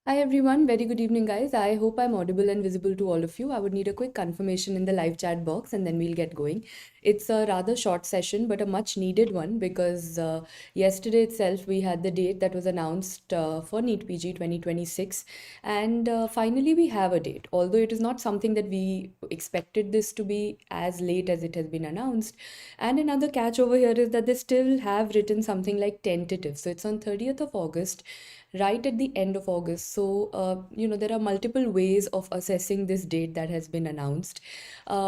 Hi everyone, very good evening, guys. I hope I'm audible and visible to all of you. I would need a quick confirmation in the live chat box and then we'll get going. It's a rather short session, but a much needed one because yesterday itself we had the date that was announced for NEET PG 2026, and finally we have a date. Although it is not something that we expected this to be as late as it has been announced. And another catch over here is that they still have written something like tentative. So it's on 30th of August, right at the end of August. So, there are multiple ways of assessing this date that has been announced.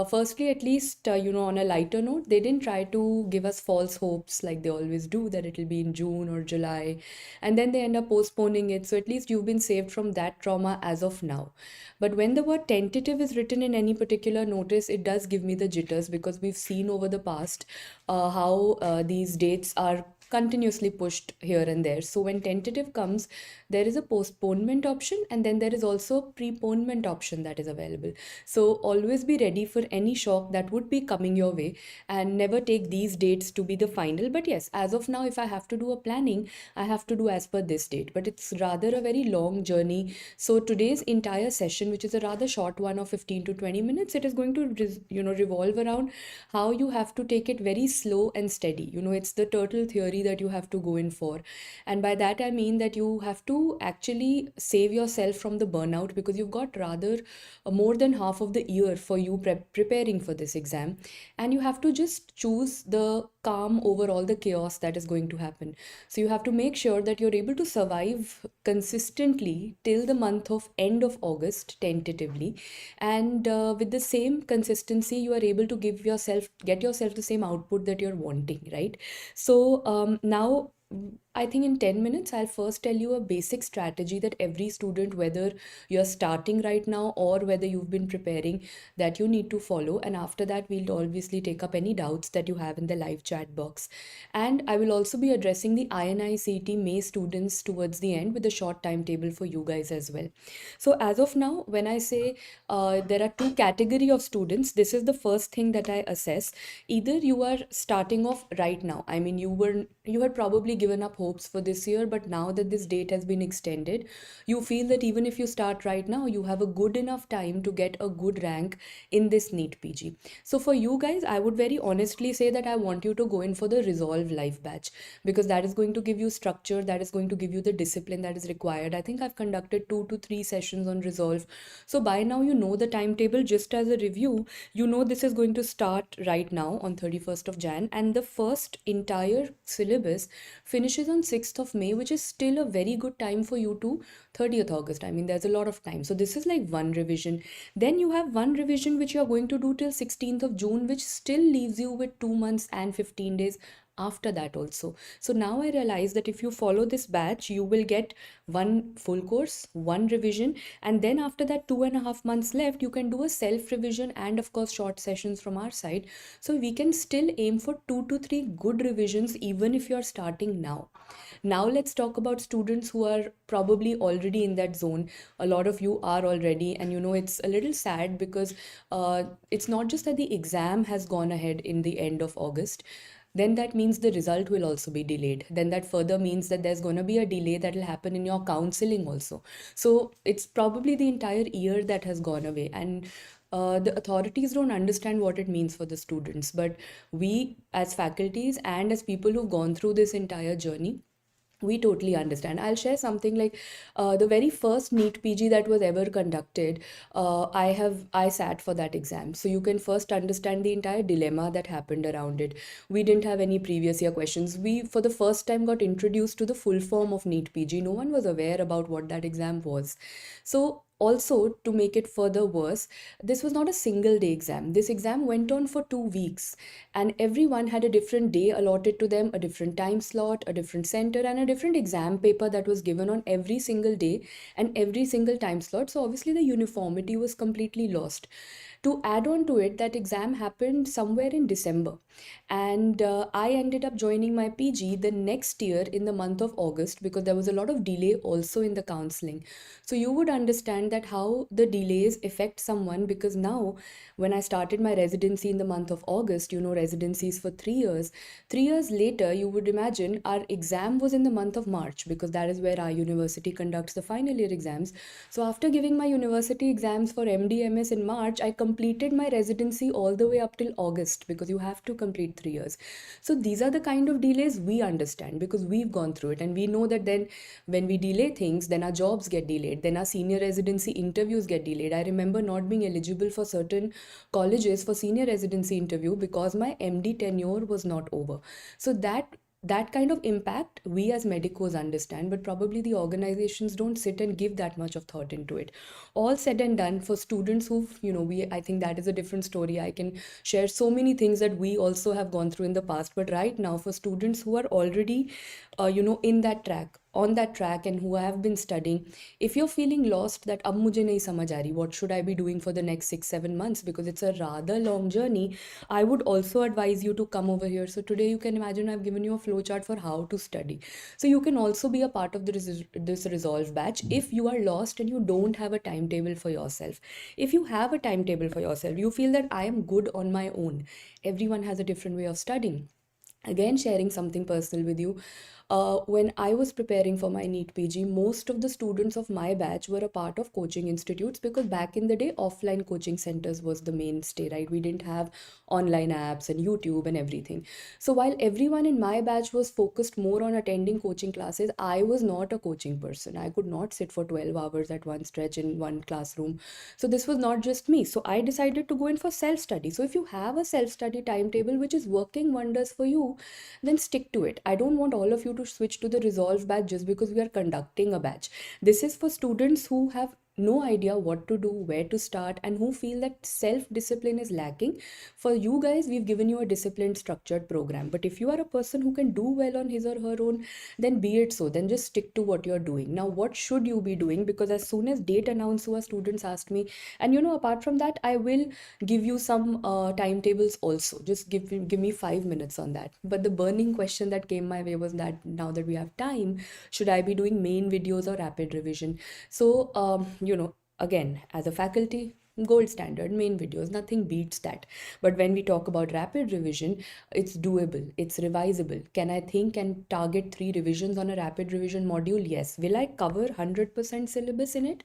Firstly, at least, on a lighter note, they didn't try to give us false hopes like they always do that it'll be in June or July, and then they end up postponing it. So, at least you've been saved from that trauma as of now. But when the word tentative is written in any particular notice, it does give me the jitters because we've seen over the past how these dates are continuously pushed here and there. So when tentative comes, there is a postponement option and then there is also a preponement option that is available. So always be ready for any shock that would be coming your way and never take these dates to be the final. But yes, as of now, if I have to do a planning, I have to do as per this date. But it's rather a very long journey. So today's entire session, which is a rather short one of 15 to 20 minutes, it is going to revolve around how you have to take it very slow and steady. It's the turtle theory that you have to go in for. And by that, I mean that you have to actually save yourself from the burnout because you've got rather more than half of the year for you preparing for this exam. And you have to just choose the calm over all the chaos that is going to happen. So you have to make sure that you're able to survive consistently till the month of end of August, tentatively. And with the same consistency, you are able to get yourself the same output that you're wanting, right? So now I think in 10 minutes, I'll first tell you a basic strategy that every student, whether you're starting right now or whether you've been preparing, that you need to follow. And after that, we'll obviously take up any doubts that you have in the live chat box. And I will also be addressing the INI-CET May students towards the end with a short timetable for you guys as well. So as of now, when I say there are two category of students, this is the first thing that I assess. Either you are starting off right now. I mean, you had probably given up hopes for this year, but now that this date has been extended, you feel that even if you start right now, you have a good enough time to get a good rank in this NEET PG. So for you guys, I would very honestly say that I want you to go in for the Resolve Life batch because that is going to give you structure, that is going to give you the discipline that is required. I think I've conducted 2 to 3 sessions on Resolve. So by now you know the timetable. Just as a review, this is going to start right now on 31st of Jan, and the first entire syllabus finishes on 6th of May, which is still a very good time for you to 30th August. I mean, there's a lot of time. So this is like one revision. Then you have one revision which you are going to do till 16th of June, which still leaves you with 2 months and 15 days after that also. So now I realize that if you follow this batch, you will get one full course, one revision, and then after that 2.5 months left, you can do a self revision and of course short sessions from our side. So we can still aim for 2 to 3 good revisions even if you're starting now. Now let's talk about students who are probably already in that zone. A lot of you are already, and it's a little sad because it's not just that the exam has gone ahead in the end of August. Then that means the result will also be delayed. Then that further means that there's going to be a delay that will happen in your counseling also. So it's probably the entire year that has gone away. And the authorities don't understand what it means for the students. But we, as faculties and as people who've gone through this entire journey, we totally understand. I'll share something like the very first NEET PG that was ever conducted. I sat for that exam, so you can first understand the entire dilemma that happened around it. We didn't have any previous year questions. We, for the first time, got introduced to the full form of NEET PG. No one was aware about what that exam was. So also, to make it further worse, this was not a single day exam. This exam went on for 2 weeks, and everyone had a different day allotted to them, a different time slot, a different center, and a different exam paper that was given on every single day and every single time slot. So obviously the uniformity was completely lost. To add on to it, that exam happened somewhere in December, and I ended up joining my PG the next year in the month of August, because there was a lot of delay also in the counseling. So you would understand that how the delays affect someone, because now when I started my residency in the month of August, residencies for 3 years. 3 years later, you would imagine our exam was in the month of March, because that is where our university conducts the final year exams. So after giving my university exams for MD MS in March, I completed my residency all the way up till August, because you have to complete 3 years. So these are the kind of delays we understand, because we've gone through it, and we know that then when we delay things, then our jobs get delayed, then our senior residency interviews get delayed. I remember not being eligible for certain colleges for senior residency interview because my MD tenure was not over. So that kind of impact we as medicos understand, but probably the organizations don't sit and give that much of thought into it. All said and done, for students who've, we I think that is a different story. I can share so many things that we also have gone through in the past, but right now, for students who are already in that track, on that track, and who have been studying, if you're feeling lost, that ab mujhe nahi samajh aa rahi, what should I be doing for the next 6 7 months, because it's a rather long journey, I would also advise you to come over here. So today you can imagine I've given you a flowchart for how to study. So you can also be a part of this Resolve batch if you are lost and you don't have a timetable for yourself. If you have a timetable for yourself, you feel that I am good on my own. Everyone has a different way of studying. Again, sharing something personal with you. When I was preparing for my NEET PG, most of the students of my batch were a part of coaching institutes, because back in the day, offline coaching centers was the mainstay, right? We didn't have online apps and YouTube and everything. So while everyone in my batch was focused more on attending coaching classes, I was not a coaching person. I could not sit for 12 hours at one stretch in one classroom. So this was not just me. So I decided to go in for self study. So if you have a self study timetable which is working wonders for you, then stick to it. I don't want all of you to switch to the Resolve batch just because we are conducting a batch. This is for students who have no idea what to do, where to start, and who feel that self discipline is lacking. For you guys, we've given you a disciplined, structured program. But if you are a person who can do well on his or her own, then be it so. Then just stick to what you're doing. Now, what should you be doing? Because as soon as date announced, our students asked me, and apart from that, I will give you some timetables also. Just give me 5 minutes on that. But the burning question that came my way was that now that we have time, should I be doing main videos or rapid revision? So again, as a faculty, gold standard main videos, nothing beats that. But when we talk about rapid revision, it's doable, it's revisable. Can I think and target 3 revisions on a rapid revision module? Yes. Will I cover 100% syllabus in it?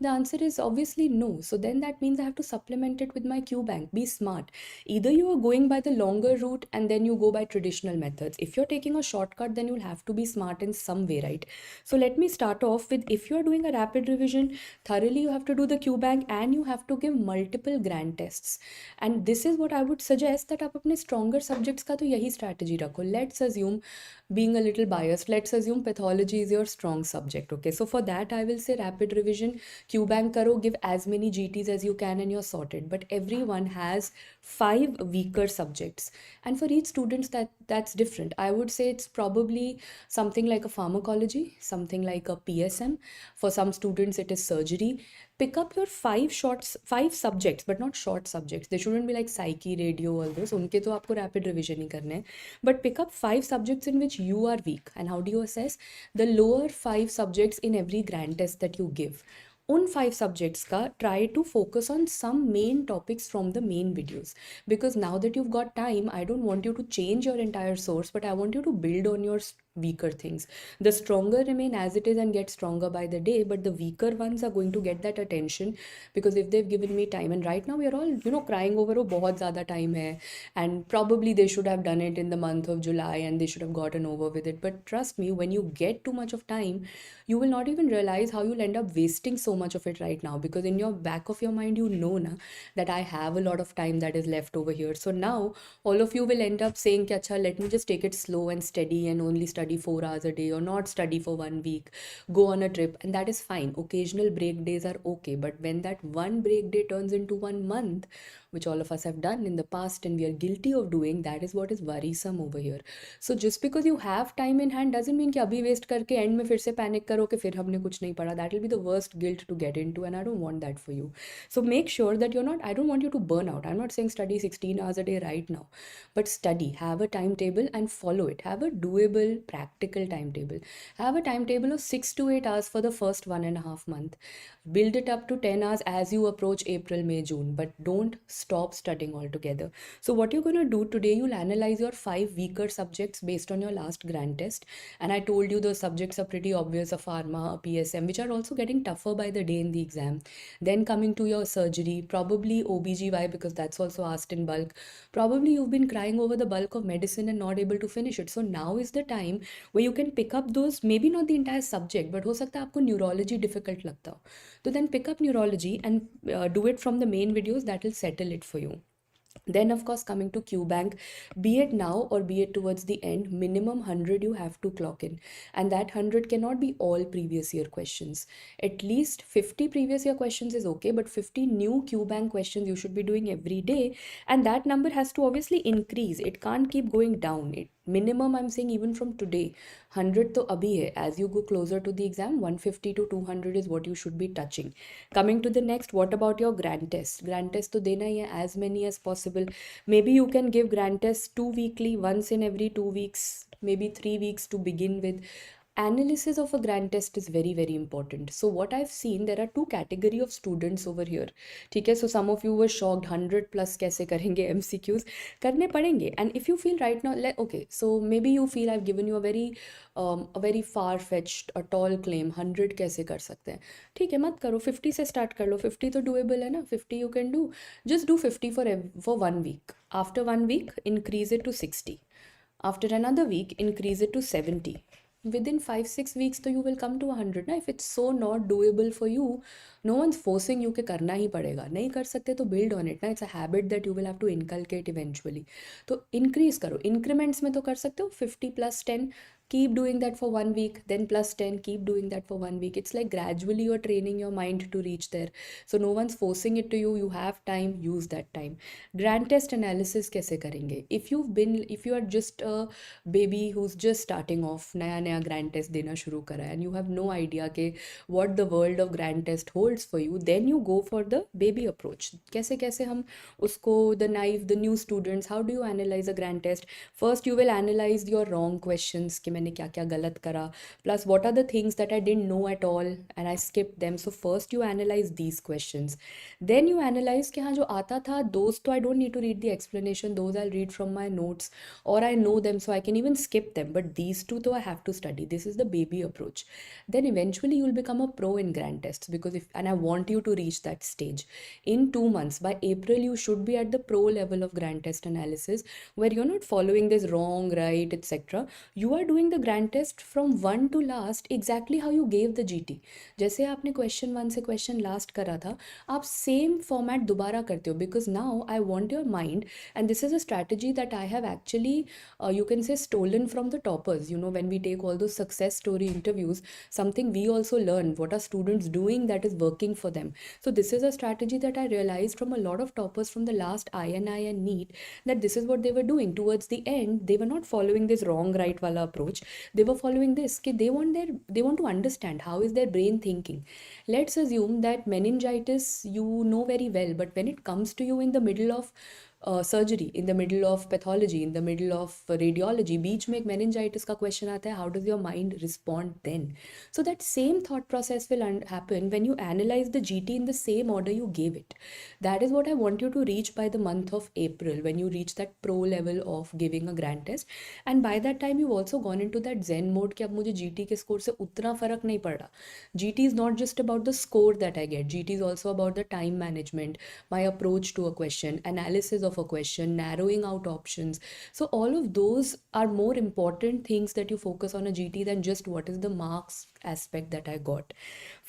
The answer is obviously no. So then that means I have to supplement it with my Q bank. Be smart. Either you are going by the longer route and then you go by traditional methods. If you're taking a shortcut, then you'll have to be smart in some way, right? So let me start off with, if you're doing a rapid revision, thoroughly you have to do the Q bank and you have to give multiple grand tests. And this is what I would suggest, that आप अपने stronger subjects का तो यही strategy रखो. Let's assume, being a little biased, let's assume pathology is your strong subject. Okay, so for that I will say rapid revision, Q bank karo, give as many GTs as you can, and you're sorted. But everyone has 5 weaker subjects, and for each student that's different. I would say it's probably something like a pharmacology, something like a PSM. For some students it is surgery. Pick up your 5 subjects, but not short subjects. They shouldn't be like psyche, radio, all those. उनके तो आपको rapid revision ही करने हैं. But pick up 5 subjects in which you are weak. And how do you assess? The lower 5 subjects in every grand test that you give. उन 5 subjects का try to focus on some main topics from the main videos. Because now that you've got time, I don't want you to change your entire source, but I want you to build on your weaker things. The stronger remain as it is and get stronger by the day, but the weaker ones are going to get that attention, because if they've given me time, and right now we are all crying over, oh bahut zyada time hai, and probably they should have done it in the month of July and they should have gotten over with it. But trust me, when you get too much of time, you will not even realize how you'll end up wasting so much of it right now, because in your back of your mind you know na, that I have a lot of time that is left over here. So now all of you will end up saying कि अच्छा, let me just take it slow and steady and only study 4 hours a day, or not study for 1 week, go on a trip, and that is fine. Occasional break days are okay, but when that one break day turns into 1 month, which all of us have done in the past and we are guilty of doing, that is what is worrisome over here. So just because you have time in hand doesn't mean कि अभी waste करके end में फिर से panic करो कि फिर हमने कुछ नहीं पढ़ा. That will be the worst guilt to get into, and I don't want that for you. So make sure that you're not, I don't want you to burn out. I'm not saying study 16 hours a day right now, but study, have a timetable and follow it. Have a doable, practical timetable. Have a timetable of 6 to 8 hours for the first 1.5 months. Build it up to 10 hours as you approach April, May, June, but don't stop studying altogether. So what you're going to do today, you'll analyze your 5 weaker subjects based on your last grand test. And I told you those subjects are pretty obvious, a pharma, a PSM, which are also getting tougher by the day in the exam. Then coming to your surgery, probably OBGY, because that's also asked in bulk. Probably you've been crying over the bulk of medicine and not able to finish it. So now is the time where you can pick up those, maybe not the entire subject, but हो सकता है आपको neurology difficult लगता हो. So then pick up neurology and do it from the main videos. That will settle it for you. Then of course, coming to Q bank, be it now or be it towards the end, minimum 100 you have to clock in, and that 100 cannot be all previous year questions. At least 50 previous year questions is okay, but 50 new Q bank questions you should be doing every day, and that number has to obviously increase. It can't keep going down. Minimum, I'm saying, even from today, 100 to abhi hai. As you go closer to the exam, 150 to 200 is what you should be touching. Coming to the next, what about your grand test? Grand test to dena hai, as many as possible. Maybe you can give grand tests 2 weekly, once in every 2 weeks, maybe 3 weeks to begin with. Analysis of a grand test is very, very important. So what I've seen, there are two category of students over here. ठीक है, so some of you were shocked, 100 plus कैसे करेंगे MCQs. करने पड़ेंगे. And if you feel right now, okay, so maybe you feel I've given you a very far-fetched, a tall claim, 100 कैसे कर सकते हैं. ठीक है, मत करो, 50 से start कर लो. 50 तो doable है ना, 50 you can do. Just do 50 for 1 week. After 1 week, increase it to 60. After another week, increase it to 70. Within 5-6 weeks तो you will come to 100 ना. If it's so not doable for you, no one's forcing you कि करना ही पड़ेगा. नहीं कर सकते तो build on it ना. It's a habit that you will have to inculcate eventually. तो increase करो. Increments में तो कर सकते हो 50 plus 10. Keep doing that for 1 week, then plus 10, keep doing that for 1 week. It's like gradually you're training your mind to reach there. So no one's forcing it to you. You have time, use that time. Grand test analysis कैसे करेंगे? If you are just a baby who's just starting off, नया grand test देना शुरू करा है, and you have no idea के what the world of grand test holds for you, then you go for the baby approach. कैसे हम उसको, the naive, the new students, how do you analyze a grand test? First you will analyze your wrong questions कि मैंने क्या क्या गलत करा, plus what are the things that I didn't know at all and I skipped them. So first you analyze these questions, then you analyze कि हाँ जो आता था those तो I don't need to read the explanation, those I'll read from my notes or I know them so I can even skip them, but these two though I have to study. This is the baby approach. Then eventually you'll become a pro in grand tests, because and I want you to reach that stage in 2 months. By April you should be at the pro level of grand test analysis, where you're not following this wrong, right, etc. You are doing the grand test from 1 to last exactly how you gave the GT. जैसे आपने question 1 से question last करा था, आप same format दोबारा करते हो, because now I want your mind, and this is a strategy that I have actually you can say stolen from the toppers. You know, when we take all those success story interviews, something we also learn, what are students doing that is working for them. So this is a strategy that I realized from a lot of toppers from the last INI and NEET, that this is what they were doing. Towards the end, they were not following this wrong right wala approach. They were following this कि they want to understand how is their brain thinking. Let's assume that meningitis you know very well, but when it comes to you in the middle of surgery, in the middle of pathology, in the middle of radiology, बीच में एक meningitis का question आता है, how does your mind respond then? So that same thought process will happen when you analyze the GT in the same order you gave it. That is what I want you to reach by the month of April, when you reach that pro level of giving a grand test. And by that time you've also gone into that zen mode कि अब मुझे GT के score से उतना फर्क नहीं पड़ रहा. GT is not just about the score that I get. GT is also about the time management, my approach to a question, analysis of a question, narrowing out options. So all of those are more important things that you focus on a GT than just what is the marks aspect that I got.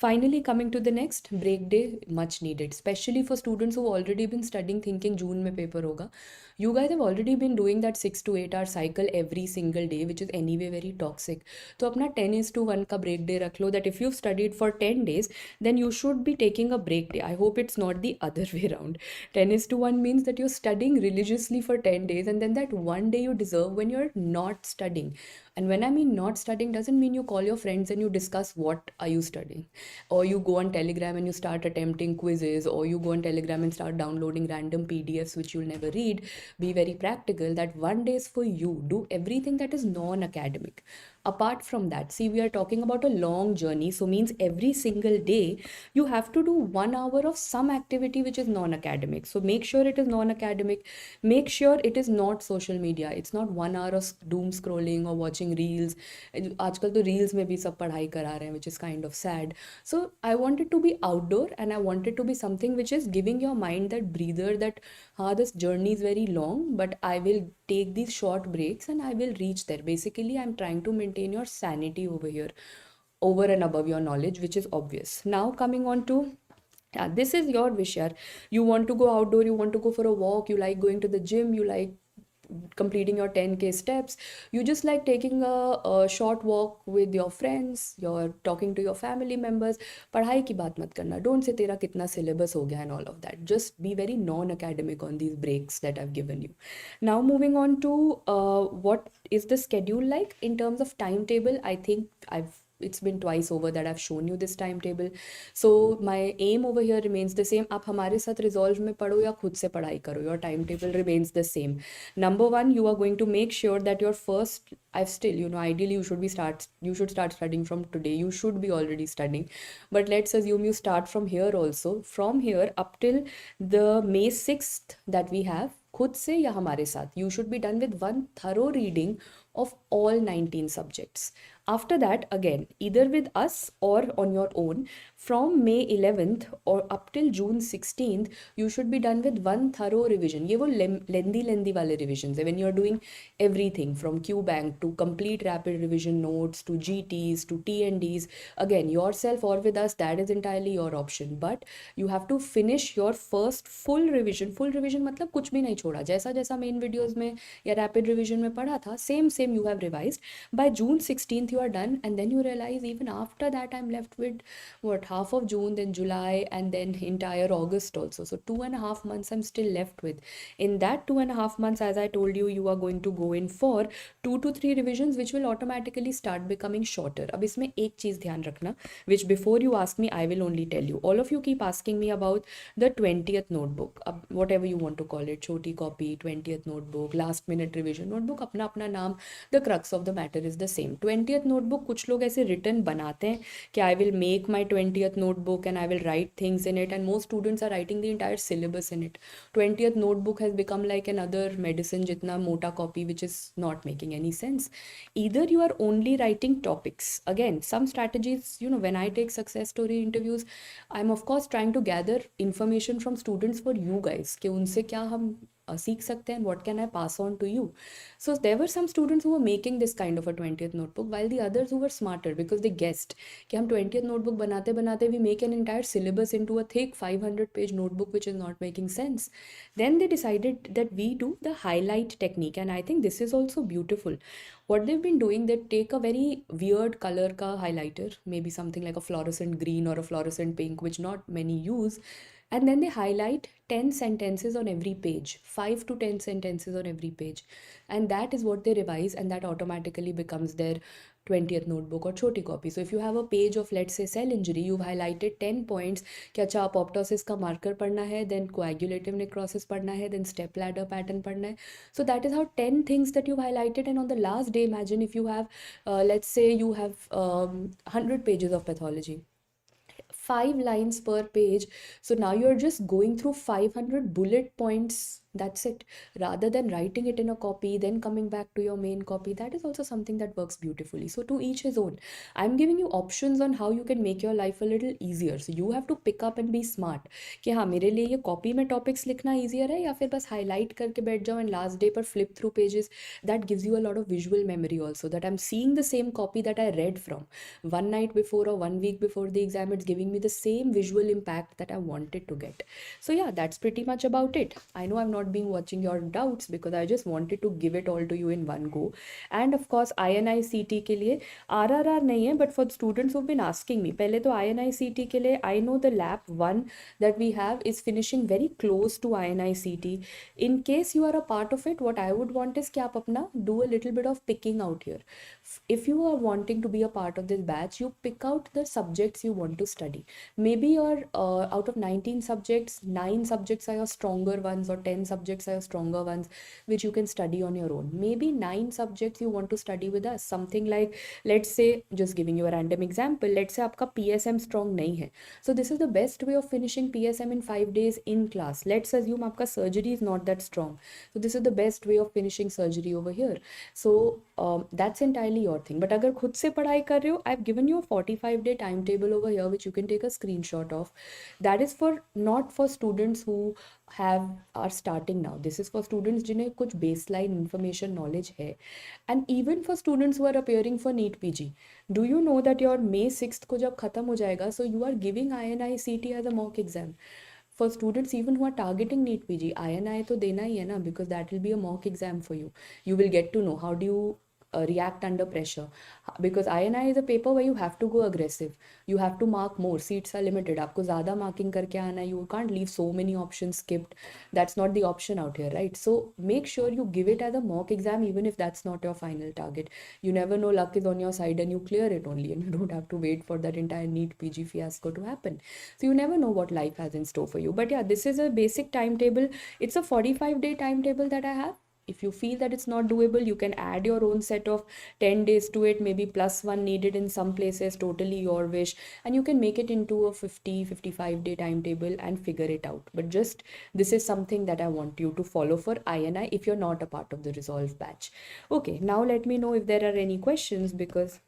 Finally, coming to the next break day, much needed, especially for students who've already been studying thinking June mein paper hoga. You guys have already been doing that 6 to 8 hour cycle every single day, which is anyway very toxic. So अपना 10:1 का break day रख लो, that if you've studied for 10 days, then you should be taking a break day. I hope it's not the other way around. 10:1 means that you're studying religiously for 10 days, and then that one day you deserve when you're not studying. And when I mean not studying, doesn't mean you call your friends and you discuss what are you studying, or you go on Telegram and you start attempting quizzes, or you go on Telegram and start downloading random PDFs which you'll never read. Be very practical. That one day is for you. Do everything that is non-academic. Apart from that, see, we are talking about a long journey, so means every single day you have to do 1 hour of some activity which is non-academic. So make sure it is non-academic. Make sure it is not social media. It's not 1 hour of doom scrolling or watching reels. आजकल तो reels में भी सब पढ़ाई करा रहे हैं, which is kind of sad. So I want it to be outdoor, and I want it to be something which is giving your mind that breather, that this journey is very long, but I will take these short breaks and I will reach there. Basically, I'm trying to maintain your sanity over here, over and above your knowledge, which is obvious. Now coming on to, this is your wish, yaar. You want to go outdoor, you want to go for a walk, you like going to the gym, you like completing your 10K steps, you just like taking a short walk with your friends, you're talking to your family members. पढ़ाई की बात मत करना, don't say तेरा कितना syllabus हो गया and all of that. Just be very non-academic on these breaks that I've given you. Now moving on to what is the schedule like in terms of timetable. I think it's been twice over that I've shown you this timetable. So my aim over here remains the same. आप हमारे साथ resolve में पढ़ो या खुद से पढ़ाई करो, your timetable remains the same. Number one, you are going to make sure that your first, I've still, ideally you should start studying from today. You should be already studying, but let's assume you start from here also. From here up till the May 6th that we have, खुद से या हमारे साथ, you should be done with one thorough reading of all 19 subjects. After that, again, either with us or on your own, from May 11th or up till June 16th, you should be done with one thorough revision. ये वो lengthy वाले revisions है, when you're doing everything from Q Bank to complete rapid revision notes to GTs to TNDs. Again, yourself or with us, that is entirely your option. But you have to finish your first full revision. Full revision मतलब कुछ भी नहीं छोड़ा. जैसा जैसा main videos में या rapid revision में पढ़ा था, same you have revised. By June 16th you are done, and then you realize even after that I'm left with what, half of June, then July, and then entire August also. So 2.5 months I'm still left with. In that 2.5 months, as I told you, you are going to go in for 2 to 3 revisions, which will automatically start becoming shorter. अब इसमें एक चीज़ ध्यान रखना, which before you ask me, I will only tell you. All of you keep asking me about the 20th notebook, whatever you want to call it, छोटी copy, 20th notebook, last minute revision notebook, अपना अपना नाम. The crux of the matter is the same. 20th notebook, कुछ लोग ऐसे written बनाते हैं कि I will make my 20th notebook and I will write things in it, and most students are writing the entire syllabus in it. 20th notebook has become like another medicine, jitna mota copy, which is not making any sense. Either you are only writing topics. Again, some strategies, when I take success story interviews, I'm of course trying to gather information from students for you guys कि उनसे क्या हम सीख सकते हैं, what can I pass on to you. So there were some students who were making this kind of a 20th notebook, while the others who were smarter, because they guessed कि हम 20th notebook बनाते बनाते we make an entire syllabus into a thick 500-page notebook, which is not making sense. Then they decided that we do the highlight technique, and I think this is also beautiful. What they've been doing, they take a very weird color ka highlighter, maybe something like a fluorescent green or a fluorescent pink, which not many use, and then they highlight 10 sentences on every page, 5 to 10 sentences on every page, and that is what they revise, and that automatically becomes their 20th notebook or choti copy. So if you have a page of, let's say, cell injury, you've highlighted 10 points कि अच्छा apoptosis का marker पढ़ना है, then coagulative necrosis पढ़ना है, then step ladder pattern पढ़ना है. So that is how 10 things that you've highlighted, and on the last day, imagine if you have, let's say you have 100 pages of pathology, 5 lines per page. So now you're just going through 500 bullet points That's it. Rather than writing it in a copy, then coming back to your main copy, that is also something that works beautifully. So, to each his own. I'm giving you options on how you can make your life a little easier. So, you have to pick up and be smart. कि हाँ मेरे लिए ये copy में topics लिखना easier है या फिर बस हाईलाइट करके बैठ जाओ एंड लास्ट डे पर flip through pages. That gives you a lot of visual memory also that I am seeing the same copy that I read from 1 night before or 1 week before the exam. It's giving me the same visual impact that I wanted to get. So yeah, that's pretty much about it. I know I've not been watching your doubts because I just wanted to give it all to you in one go. And of course INI-CET के लिए RRR नहीं है, but for the students who've been asking me, पहले तो INI-CET के लिए I know the lap 1 that we have is finishing very close to INI-CET. In case you are a part of it, what I would want is कि आप अपना do a little bit of picking out here. If you are wanting to be a part of this batch, you pick out the subjects you want to study. Maybe you're out of 19 subjects, 9 subjects are your stronger ones or 10 subjects are your stronger ones which you can study on your own. Maybe 9 subjects you want to study with us. Something like, let's say, just giving you a random example, let's say आपका PSM strong नहीं है. So this is the best way of finishing PSM in 5 days in class. Let's assume आपका surgery is not that strong. So this is the best way of finishing surgery over here. So that's entirely your thing. But अगर खुद से पढ़ाई कर रहे हो, I've given you a 45-day timetable over here which you can take a screenshot of. That is for not for students who are starting now. This is for students जिन्हें कुछ baseline information knowledge है, and even for students who are appearing for NEET PG. Do you know that your May 6th को जब खत्म हो जाएगा, so you are giving INI-CET as a mock exam. For students even who are targeting NEET PG, INI तो देना ही है ना, because that will be a mock exam for you. You will get to know how do you react under pressure, because INI is a paper where you have to go aggressive. You have to mark more. Seats are limited. आपको ज़्यादा marking करके आना है. You can't leave so many options skipped. That's not the option out here, right? So make sure you give it as a mock exam even if that's not your final target. You never know, luck is on your side and you clear it only, and you don't have to wait for that entire NEET PG fiasco to happen. So you never know what life has in store for you. But yeah, this is a basic timetable. It's a 45-day timetable that I have. If you feel that it's not doable, you can add your own set of 10 days to it, maybe plus one needed in some places, totally your wish, and you can make it into a 55-day timetable and figure it out. But just this is something that I want you to follow for INI if you're not a part of the Resolve batch. Okay, now let me know if there are any questions, because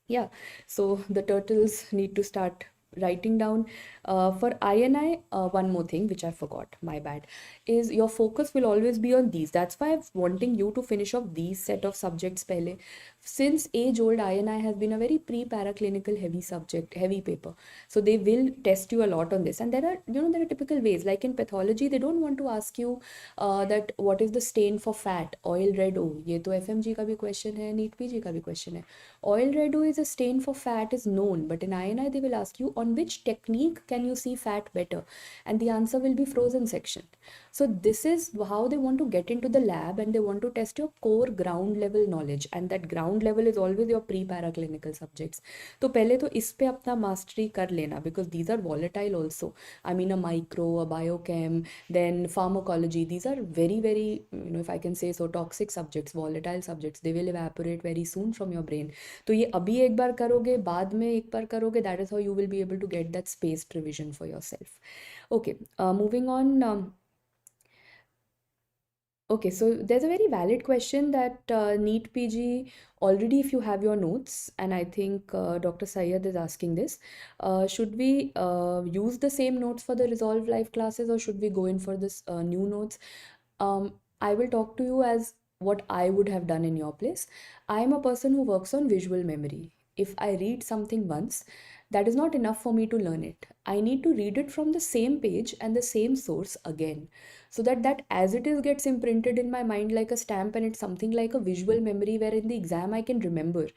yeah, so the turtles need to start writing down. For INI, one more thing which I forgot, my bad, is your focus will always be on these. That's why I'm wanting you to finish off these set of subjects pehle. Since age old, INI has been a very pre-paraclinical heavy subject, heavy paper. So they will test you a lot on this. And there are typical ways, like in pathology, they don't want to ask you that what is the stain for fat, oil red O. ये तो FMG का भी question है, NEET PG का भी question है. Oil red O is a stain for fat is known, but in INI they will ask you on which technique can you see fat better, and the answer will be frozen section. So this is how they want to get into the lab, and they want to test your core ground level knowledge, and that ground level is always your pre-paraclinical subjects. तो पहले तो इस पे अपना mastery कर लेना, because these are volatile also. I mean, a micro, a biochem, then pharmacology, these are very, very, if I can say so, toxic subjects, volatile subjects. They will evaporate very soon from your brain. तो ये अभी एक बार करोगे, बाद में एक बार करोगे, that is how you will be able to get that spaced revision for yourself. Okay, moving on. Okay, so there's a very valid question that NEET PG, already if you have your notes, and I think Dr. Syed is asking this, should we use the same notes for the Resolve Live classes, or should we go in for this new notes? I will talk to you as what I would have done in your place. I am a person who works on visual memory. If I read something once, that is not enough for me to learn it. I need to read it from the same page and the same source again, so that as it is gets imprinted in my mind like a stamp, and it's something like a visual memory where in the exam I can remember.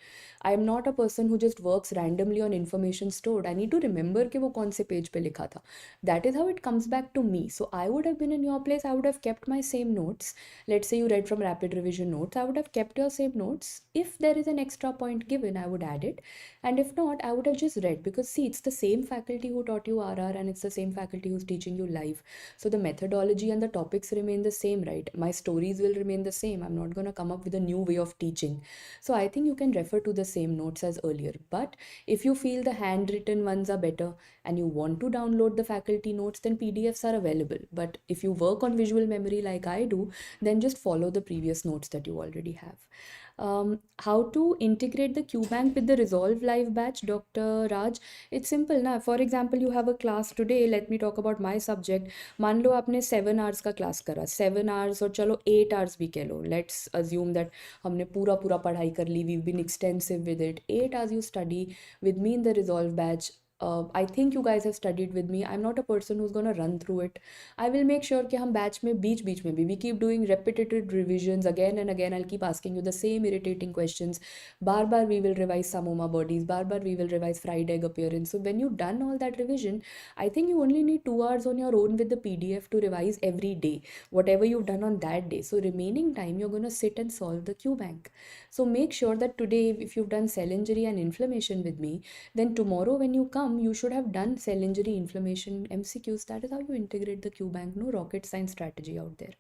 I am not a person who just works randomly on information stored. I need to remember कि वो कौन से page पे लिखा था. That is how it comes back to me. So I would have been in your place. I would have kept my same notes. Let's say you read from rapid revision notes. I would have kept your same notes. If there is an extra point given, I would add it. And if not, I would have just read, because see, it's the same faculty who taught you RR, and it's the same faculty who's teaching you live. So the methodology and the topics remain the same, right? My stories will remain the same. I'm not going to come up with a new way of teaching. So I think you can refer to the same notes as earlier. But if you feel the handwritten ones are better and you want to download the faculty notes, then PDFs are available. But if you work on visual memory like I do, then just follow the previous notes that you already have. How to integrate the QBank with the Resolve Live batch, Dr. Raj? It's simple ना. For example, you have a class today. Let me talk about my subject. मान लो आपने 7 hours का class करा, 7 hours और चलो 8 hours भी कह लो. Let's assume that हमने पूरा पूरा पढ़ाई कर ली. We've been extensive with it. 8 hours you study with me in the Resolve batch. I think you guys have studied with me. I'm not a person who's gonna run through it. I will make sure कि हम batch में बीच में भी we keep doing repetitive revisions again and again. I'll keep asking you the same irritating questions. Bar we will revise Samoma bodies. Bar we will revise fried egg appearance. So when you've done all that revision, I think you only need 2 hours on your own with the PDF to revise every day, whatever you've done on that day. So remaining time, you're gonna sit and solve the QBank. So make sure that today, if you've done cell injury and inflammation with me, then tomorrow when you come, you should have done cell injury, inflammation, MCQs. That is how you integrate the QBank. No rocket science strategy out there.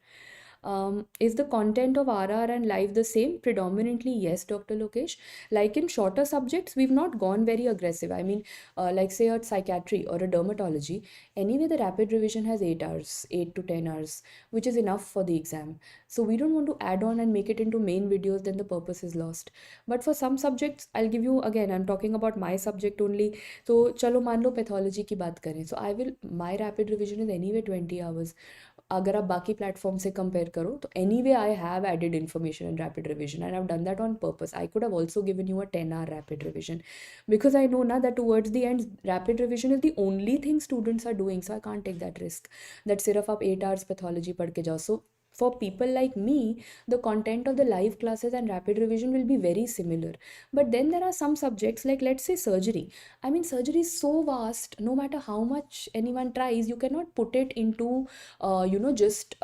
Is the content of RR and live the same? Predominantly, yes, Dr. Lokesh. Like in shorter subjects, we've not gone very aggressive. I mean, like say a psychiatry or a dermatology, anyway, the rapid revision has 8 hours, 8 to 10 hours, which is enough for the exam. So we don't want to add on and make it into main videos, then the purpose is lost. But for some subjects, I'll give you, again, I'm talking about my subject only. So chalo मान लो pathology की बात करें. So my rapid revision is anyway 20 hours. अगर आप बाकी platform से compare करो तो anyway I have added information in rapid revision and I have done that on purpose. I could have also given you a 10 hour rapid revision because I know now that towards the end rapid revision is the only thing students are doing, so I can't take that risk that सिर्फ आप 8 hours pathology पढ़ के जाओ. So for people like me, the content of the live classes and rapid revision will be very similar. But then there are some subjects like, let's say, surgery. I mean, surgery is so vast. No matter how much anyone tries, you cannot put it into just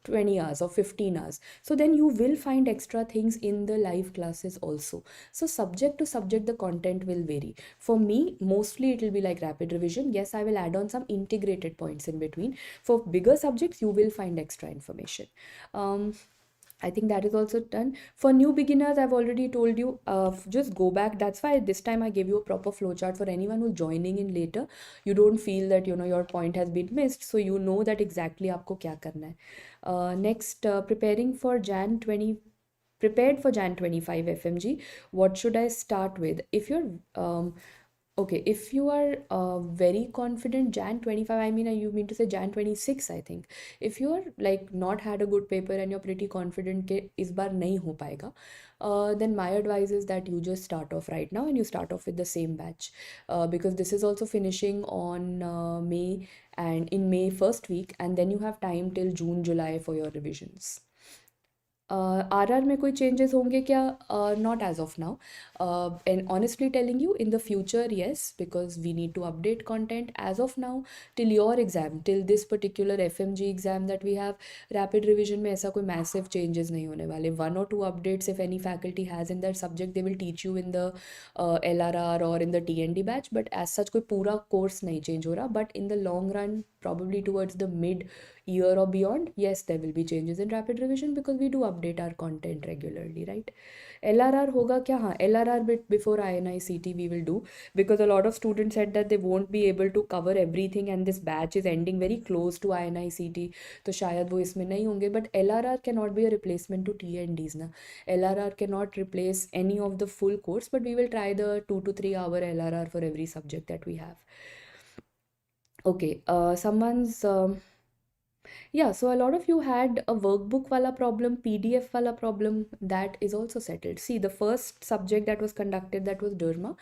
20 hours or 15 hours. So then you will find extra things in the live classes also. So subject to subject, the content will vary. For me, mostly it will be like rapid revision. Yes, I will add on some integrated points in between. For bigger subjects, you will find extra information. I think that is also done. For new beginners, I've already told you, just go back. That's why this time I gave you a proper flowchart for anyone who's joining in later. You don't feel that, your point has been missed. So you know that exactly आपको क्या करना है. Next, prepared for Jan 25 FMG. What should I start with? If you're okay, if you are very confident Jan 25, I mean, you mean to say Jan 26, I think. If you are like not had a good paper and you're pretty confident कि इस बार नहीं हो पाएगा, then my advice is that you just start off right now and you start off with the same batch, because this is also finishing on May, and in May first week, and then you have time till June, July for your revisions. RR में कोई changes होंगे क्या? Not as of now. And honestly telling you, in the future, yes, because we need to update content. As of now, till your exam, till this particular FMG exam that we have, rapid revision में ऐसा कोई massive changes नहीं होने वाले. 1 or 2 updates if any faculty has in that subject, they will teach you in the LRR or in the TND batch. But as such कोई पूरा course नहीं change हो रहा. But in the long run, probably towards the mid year or beyond, yes, there will be changes in rapid revision because we do update our content regularly, right? LRR होगा क्या? हाँ, LRR bit before INI-CET we will do, because a lot of students said that they won't be able to cover everything and this batch is ending very close to INI-CET, तो शायद वो इसमें नहीं होंगे. But LRR cannot be a replacement to TNDs ना. LRR cannot replace any of the full course, but we will try the 2 to 3 hour LRR for every subject that we have. Okay, someone's yeah, so a lot of you had a workbook wala problem, PDF wala problem. That is also settled. See, the first subject that was conducted, that was derma.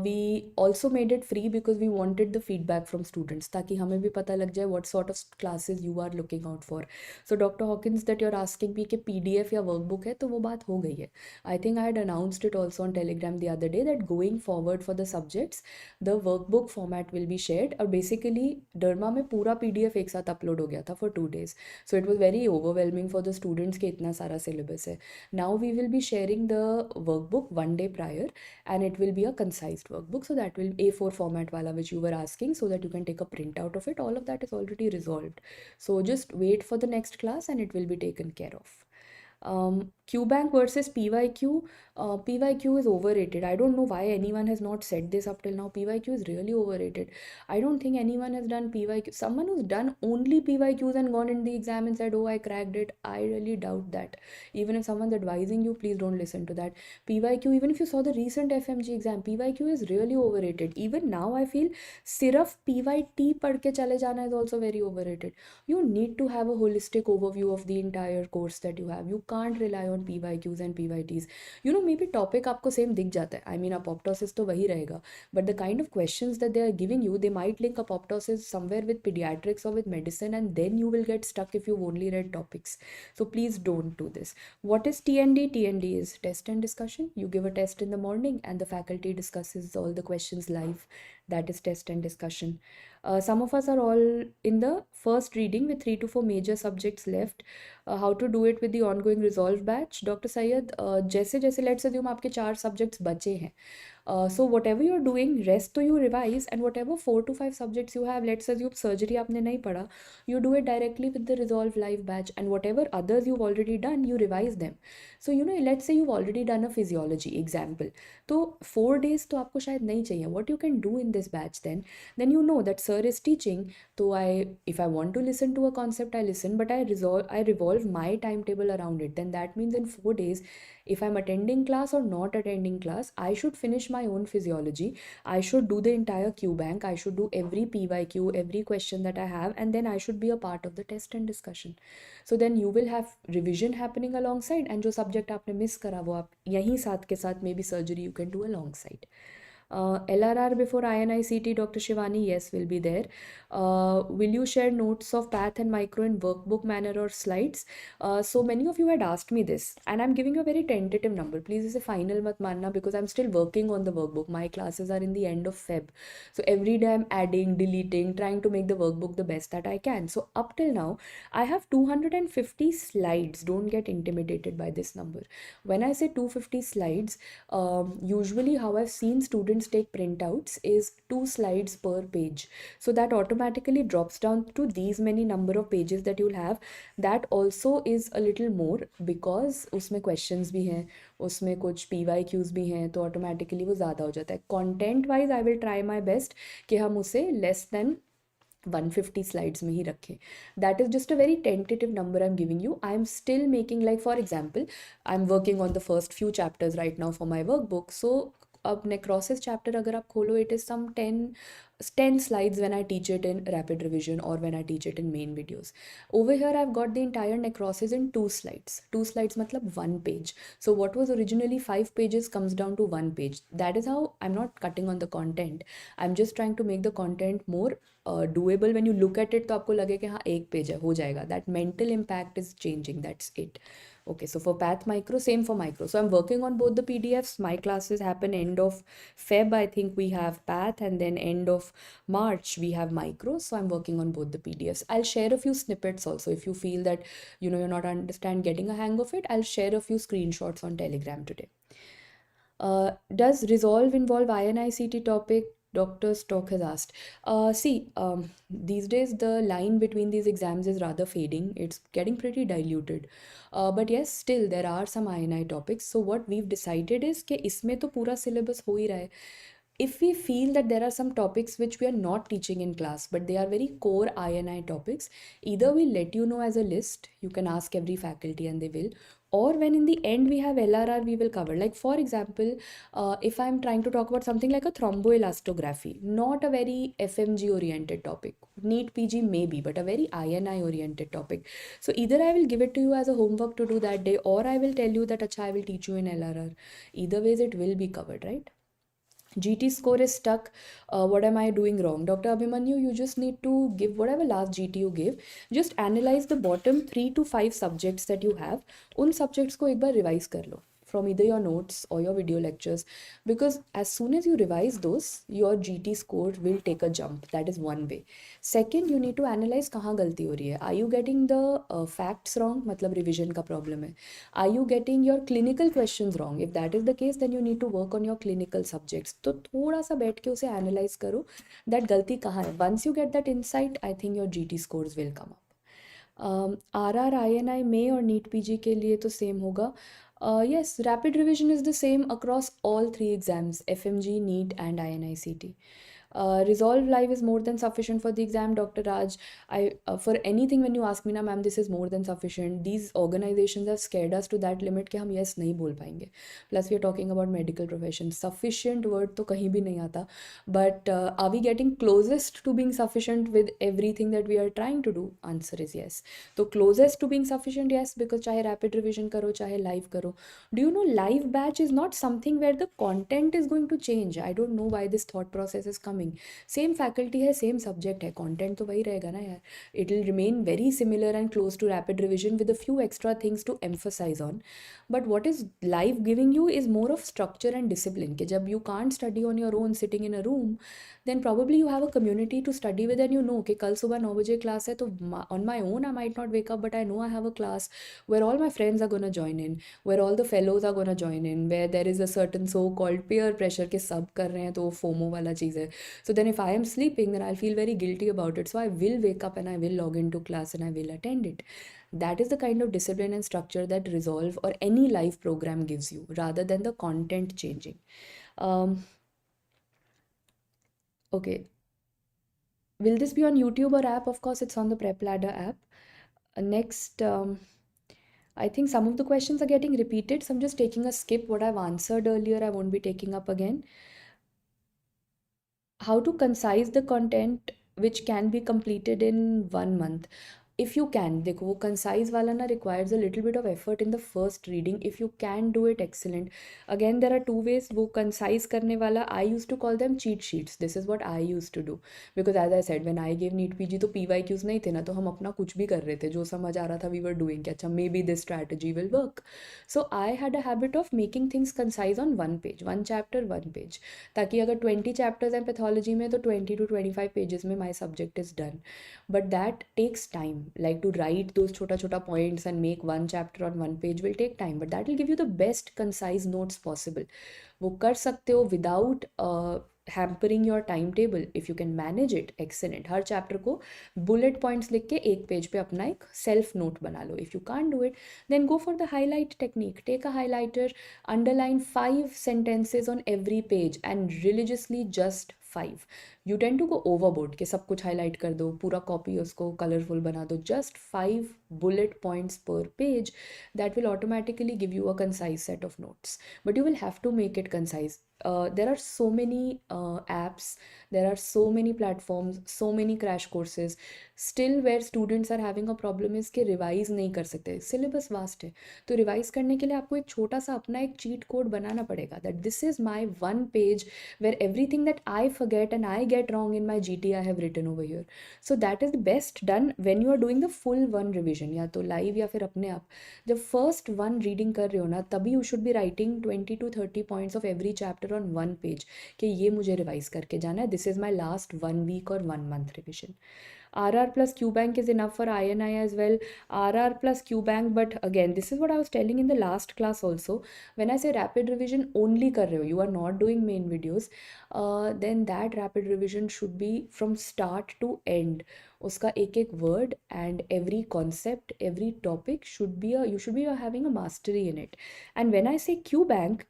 We also made it free because we wanted the feedback from students, ताकि हमें भी पता लग जाए what sort of classes you are looking out for. So Dr. Hawkins, that you're asking me कि PDF या workbook है, तो वो बात हो गई है. I think I had announced it also on Telegram the other day that going forward for the subjects, the workbook format will be shared. और basically derma में पूरा PDF एक साथ upload हो गया गया था for 2 days. So it was very overwhelming for the students कि इतना सारा syllabus है. Now we will be sharing the workbook one day prior, and it will be a concise workbook. So that will A4 format wala which you were asking, so that you can take a print out of it. All of that is already resolved. So just wait for the next class and it will be taken care of. QBank versus PYQ. PYQ is overrated. I don't know why anyone has not said this up till now. PYQ is really overrated. I don't think anyone has done PYQ. Someone who's done only PYQs and gone in the exam and said, oh, I cracked it, I really doubt that. Even if someone's advising you, please don't listen to that. PYQ, even if you saw the recent FMG exam, PYQ is really overrated. Even now, I feel sirf PYT पढ़ के चले जाना is also very overrated. You need to have a holistic overview of the entire course that you have. You can't rely on PYQs and PYTs. You know, maybe topic आपको same दिख जाता है. I mean, apoptosis तो वही रहेगा. But the kind of questions that they are giving you, they might link apoptosis somewhere with pediatrics or with medicine, and then you will get stuck if you've only read topics. So please don't do this. What is TND? TND is test and discussion. You give a test in the morning and the faculty discusses all the questions live. That is test and discussion. Some of us are all in the first reading with 3 to 4 major subjects left. How to do it with the ongoing resolve batch? Dr. Syed, जैसे जैसे let's assume आपके 4 subjects बचे हैं. So whatever you're doing, rest to you revise, and whatever 4 to 5 subjects you have, let's assume surgery आपने नहीं पढ़ा, you do it directly with the resolve live batch, and whatever others you've already done, you revise them. So you know, let's say you've already done a physiology example, तो 4 days तो आपको शायद नहीं चाहिए. What you can do in this batch then you know that sir is teaching, so if I want to listen to a concept, I listen, but I revolve my timetable around it. Then that means in 4 days, if I'm attending class or not attending class, I should finish my own physiology. I should do the entire QBank. I should do every PYQ, every question that I have, and then I should be a part of the test and discussion. So then you will have revision happening alongside, and जो subject आपने miss करा वो आप यहीं साथ के साथ maybe surgery you can do alongside. LRR before INI-CET, Dr. Shivani, yes, will be there. Will you share notes of path and micro in workbook manner or slides? So many of you had asked me this, and I'm giving you a very tentative number. Please, it's a final mat manna, because I'm still working on the workbook. My classes are in the end of Feb. So every day I'm adding, deleting, trying to make the workbook the best that I can. So up till now, I have 250 slides. Don't get intimidated by this number. When I say 250 slides, usually how I've seen students take printouts is 2 slides per page. So that automatically drops down to these many number of pages that you'll have. That also is a little more, because उसमें questions भी हैं, उसमें कुछ PYQs भी हैं, तो automatically वो ज़्यादा हो जाता है. Content wise I will try my best कि हम उसे less than 150 slides में ही रखें. That is just a very tentative number I'm giving you. I'm still making, like for example, I'm working on the first few chapters right now for my workbook. So अब necrosis chapter अगर आप खोलो, it is some 10 slides when I teach it in rapid revision or when I teach it in main videos. Over here I've got the entire necrosis in 2 slides. 2 slides matlab 1 page. So what was originally 5 pages comes down to 1 page. That is how I'm not cutting on the content. I'm just trying to make the content more doable. When you look at it तो आपको लगे कि हाँ एक page है, हो जाएगा. That mental impact is changing. That's it. Okay, so for path micro, same for micro. So I'm working on both the PDFs. My classes happen end of Feb. I think we have path, and then end of March we have micro. So I'm working on both the PDFs. I'll share a few snippets also. If you feel that you're not getting a hang of it, I'll share a few screenshots on Telegram today. Does resolve involve INI-CET topic? Dr. Stock has asked. These days the line between these exams is rather fading. It's getting pretty diluted. But yes, still there are some INI topics. So what we've decided is कि इसमें तो पूरा syllabus हो ही रहा है. If we feel that there are some topics which we are not teaching in class, but they are very core INI topics, either we'll let you know as a list, you can ask every faculty and they will, or when in the end we have LRR, we will cover. Like for example, if I'm trying to talk about something like a thromboelastography, not a very FMG oriented topic, NEET PG maybe, but a very INI oriented topic. So either I will give it to you as a homework to do that day, or I will tell you that acha, I will teach you in LRR. Either ways it will be covered, right? GT score is stuck. What am I doing wrong? Dr. Abhimanyu, you just need to give whatever last GT you give. Just analyze the bottom 3 to 5 subjects that you have. उन subjects को एक बार revise कर लो from either your notes or your video lectures, because as soon as you revise those, your GT score will take a jump. That is one way. Second, you need to analyze कहाँ गलती हो रही है. Are you getting the facts wrong? मतलब revision का problem है. Are you getting your clinical questions wrong? If that is the case, then you need to work on your clinical subjects. तो थोड़ा सा बैठ के उसे analyze करो that गलती कहाँ है. Once you get that insight, I think your GT scores will come up. RR INI में और NEET PG के लिए तो सेम होगा. Yes, rapid revision is the same across all three exams, FMG, NEET and INI-CET. Resolve Live is more than sufficient for the exam, Dr. Raj. For anything when you ask me ना ma'am, this is more than sufficient. These organizations have scared us to that limit कि हम yes नहीं बोल पाएंगे. Plus we are talking about medical profession. Sufficient word तो कहीं भी नहीं आता. But are we getting closest to being sufficient with everything that we are trying to do? Answer is yes. तो closest to being sufficient, yes, because चाहे rapid revision करो चाहे live करो. Do you know live batch is not something where the content is going to change? I don't know why this thought process is coming. Same faculty है, same subject है, content तो वही रहेगा ना यार. It will remain very similar and close to rapid revision with a few extra things to emphasize on. But what is live giving you is more of structure and discipline. कि जब you can't study on your own sitting in a room, then probably you have a community to study with and you know कि कल सुबह 9 बजे class है तो on my own I might not wake up, but I know I have a class where all my friends are gonna join in, where all the fellows are gonna join in, where there is a certain so-called peer pressure कि सब कर रहे हैं तो वो FOMO वाला चीज़ है. So then if I am sleeping, then I'll feel very guilty about it. So I will wake up and I will log into class and I will attend it. That is the kind of discipline and structure that Resolve or any live program gives you, rather than the content changing. Okay. Will this be on YouTube or app? Of course, it's on the PrepLadder app. Next, I think some of the questions are getting repeated, so I'm just taking a skip. What I've answered earlier, I won't be taking up again. How to concise the content which can be completed in 1 month. If you can, देखो वो concise वाला ना requires a little bit of effort in the first reading. If you can do it, excellent. Again, there are two ways. वो concise करने वाला, I used to call them cheat sheets. This is what I used to do. Because as I said, when I gave NEET PG तो PYQs नहीं थे ना, तो हम अपना कुछ भी कर रहे थे, जो समझ आ रहा था we were doing कि अच्छा maybe this strategy will work. So I had a habit of making things concise on one page, one chapter, one page. ताकि अगर 20 chapters हैं pathology में तो 20 to 25 pages में my subject is done. But that takes time. Like to write those chota points and make one chapter on one page will take time, but that will give you the best concise notes possible. वो कर सकते हो without hampering your timetable. If you can manage it, excellent. Her chapter को bullet points लिख के एक page पे अपना एक self note बना लो. If you can't do it, then go for the highlight technique. Take a highlighter, underline 5 sentences on every page and religiously just 5. You tend to go overboard कि सब कुछ highlight कर दो, पूरा copy उसको colorful बना दो. Just 5 bullet points per page. That will automatically give you a concise set of notes. But you will have to make it concise. There are so many apps, there are so many platforms, so many crash courses. Still where students are having a problem is कि revise नहीं कर सकते. Syllabus vast है, तो revise करने के लिए आपको एक छोटा सा अपना एक cheat code बनाना पड़ेगा. That this is my one page where everything that I forget and I get wrong in my GT I have written over here. So that is best done when you are doing the full one revision, या तो live या फिर अपने आप. जब first one reading कर रहे हो ना, तभी you should be writing 20 to 30 points of every chapter on one page कि ये मुझे revise करके जाना है. This is my last 1 week or 1 month revision. RR plus Q bank is enough for INI as well. RR plus Q bank, but again, this is what I was telling in the last class also. When I say rapid revision only कर रहे हो, you are not doing main videos, then that rapid revision should be from start to end. उसका एक एक word and every concept, every topic should be you should be having a mastery in it. And when I say Q bank